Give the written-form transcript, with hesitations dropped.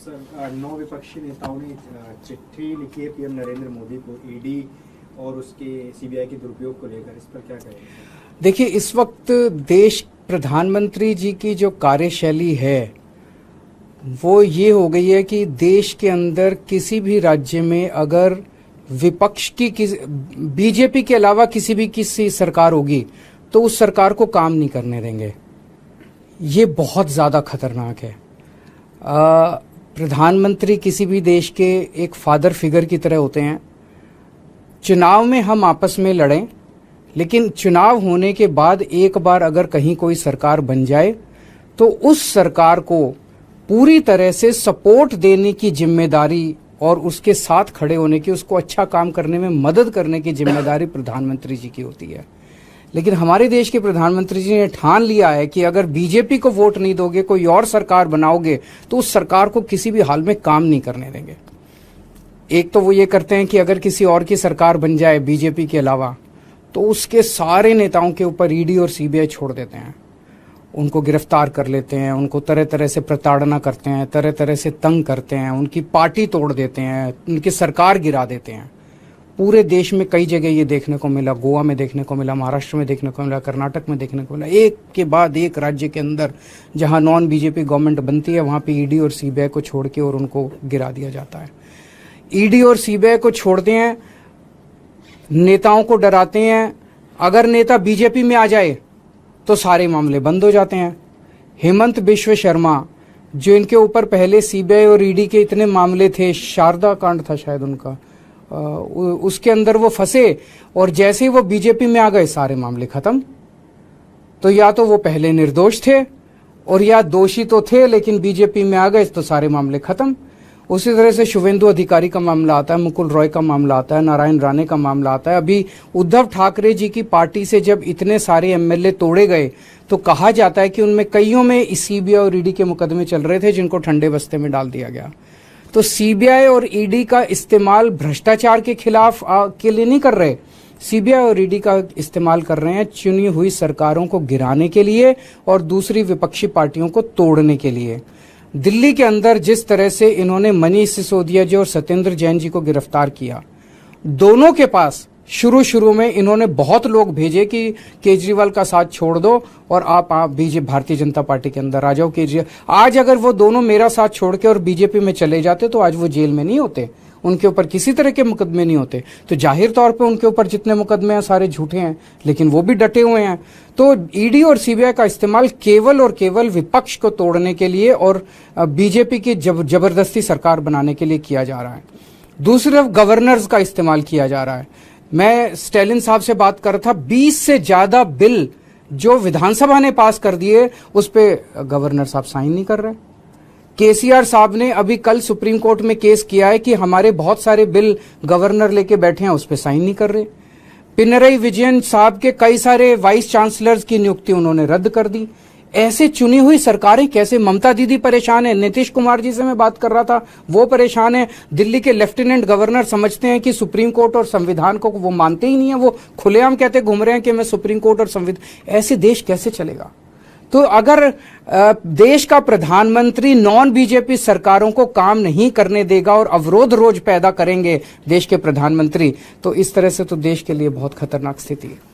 Sir 9 विपक्षी नेताओं ने चिट्ठी लिखी है पीएम नरेंद्र मोदी को ईडी और उसके सीबीआई के दुरुपयोग को लेकर, इस पर क्या कहेंगे? देखिए, इस वक्त देश प्रधानमंत्री जी की जो कार्यशैली है वो ये हो गई है कि देश के अंदर किसी भी राज्य में अगर विपक्ष की बीजेपी के अलावा किसी सरकार होगी तो उस सरकार को काम नहीं करने देंगे। ये बहुत ज्यादा खतरनाक है। प्रधानमंत्री किसी भी देश के एक फादर फिगर की तरह होते हैं। चुनाव में हम आपस में लड़ें, लेकिन चुनाव होने के बाद एक बार अगर कहीं कोई सरकार बन जाए तो उस सरकार को पूरी तरह से सपोर्ट देने की जिम्मेदारी और उसके साथ खड़े होने की, उसको अच्छा काम करने में मदद करने की जिम्मेदारी प्रधानमंत्री जी की होती है। लेकिन हमारे देश के प्रधानमंत्री जी ने ठान लिया है कि अगर बीजेपी को वोट नहीं दोगे, कोई और सरकार बनाओगे तो उस सरकार को किसी भी हाल में काम नहीं करने देंगे। एक तो वो ये करते हैं कि अगर किसी और की सरकार बन जाए बीजेपी के अलावा तो उसके सारे नेताओं के ऊपर ईडी और सीबीआई छोड़ देते हैं, उनको गिरफ्तार कर लेते हैं, उनको तरह तरह से प्रताड़ना करते हैं, तरह तरह से तंग करते हैं, उनकी पार्टी तोड़ देते हैं, उनकी सरकार गिरा देते हैं। पूरे देश में कई जगह ये देखने को मिला, गोवा में देखने को मिला, महाराष्ट्र में देखने को मिला, कर्नाटक में देखने को मिला। एक के बाद एक राज्य के अंदर जहां नॉन बीजेपी गवर्नमेंट बनती है वहां पे ईडी और सीबीआई को छोड़ के और उनको गिरा दिया जाता है। ईडी और सीबीआई को छोड़ते हैं, नेताओं को डराते हैं। अगर नेता बीजेपी में आ जाए तो सारे मामले बंद हो जाते हैं। हेमंत बिश्व शर्मा, जो इनके ऊपर पहले सीबीआई और ईडी के इतने मामले थे, शारदा कांड था शायद उनका, उसके अंदर वो फंसे और जैसे ही वो बीजेपी में आ गए सारे मामले खत्म। तो या तो वो पहले निर्दोष थे और या दोषी तो थे लेकिन बीजेपी में आ गए तो सारे मामले खत्म। उसी तरह से शुभेंदु अधिकारी का मामला आता है, मुकुल रॉय का मामला आता है, नारायण राणे का मामला आता है। अभी उद्धव ठाकरे जी की पार्टी से जब इतने सारे एमएलए तोड़े गए तो कहा जाता है कि उनमें कईयों में सीबीआई और ईडी के मुकदमे चल रहे थे जिनको ठंडे बस्ते में डाल दिया गया। तो सीबीआई और ईडी का इस्तेमाल भ्रष्टाचार के खिलाफ के लिए नहीं कर रहे, सीबीआई और ईडी का इस्तेमाल कर रहे हैं चुनी हुई सरकारों को गिराने के लिए और दूसरी विपक्षी पार्टियों को तोड़ने के लिए। दिल्ली के अंदर जिस तरह से इन्होंने मनीष सिसोदिया जी और सत्येंद्र जैन जी को गिरफ्तार किया, दोनों के पास शुरू में इन्होंने बहुत लोग भेजे कि केजरीवाल का साथ छोड़ दो और आप बीजेपी भारतीय जनता पार्टी के अंदर आ जाओ। केजरीवाल आज अगर वो दोनों मेरा साथ छोड़ के और बीजेपी में चले जाते तो आज वो जेल में नहीं होते, उनके ऊपर किसी तरह के मुकदमे नहीं होते। तो जाहिर तौर पे उनके ऊपर जितने मुकदमे हैं सारे झूठे हैं, लेकिन वो भी डटे हुए हैं। तो ईडी और सीबीआई का इस्तेमाल केवल और केवल विपक्ष को तोड़ने के लिए और बीजेपी की जबरदस्ती सरकार बनाने के लिए किया जा रहा है। दूसरी तरफ गवर्नर्स का इस्तेमाल किया जा रहा है। मैं स्टैलिन साहब से बात कर रहा था, 20 से ज्यादा बिल जो विधानसभा ने पास कर दिए उस पे गवर्नर साहब साइन नहीं कर रहे। केसीआर साहब ने अभी कल सुप्रीम कोर्ट में केस किया है कि हमारे बहुत सारे बिल गवर्नर लेके बैठे हैं, उस पे साइन नहीं कर रहे। पिनरई विजयन साहब के कई सारे वाइस चांसलर्स की नियुक्ति उन्होंने रद्द कर दी। ऐसे चुनी हुई सरकारें कैसे? ममता दीदी परेशान है, नीतीश कुमार जी से मैं बात कर रहा था, वो परेशान है। दिल्ली के लेफ्टिनेंट गवर्नर समझते हैं कि सुप्रीम कोर्ट और संविधान को वो मानते ही नहीं है, वो खुलेआम कहते घूम रहे हैं कि मैं सुप्रीम कोर्ट और संविधान। ऐसे देश कैसे चलेगा? तो अगर देश का प्रधानमंत्री नॉन बीजेपी सरकारों को काम नहीं करने देगा और अवरोध रोज पैदा करेंगे देश के प्रधानमंत्री, तो इस तरह से तो देश के लिए बहुत खतरनाक स्थिति है।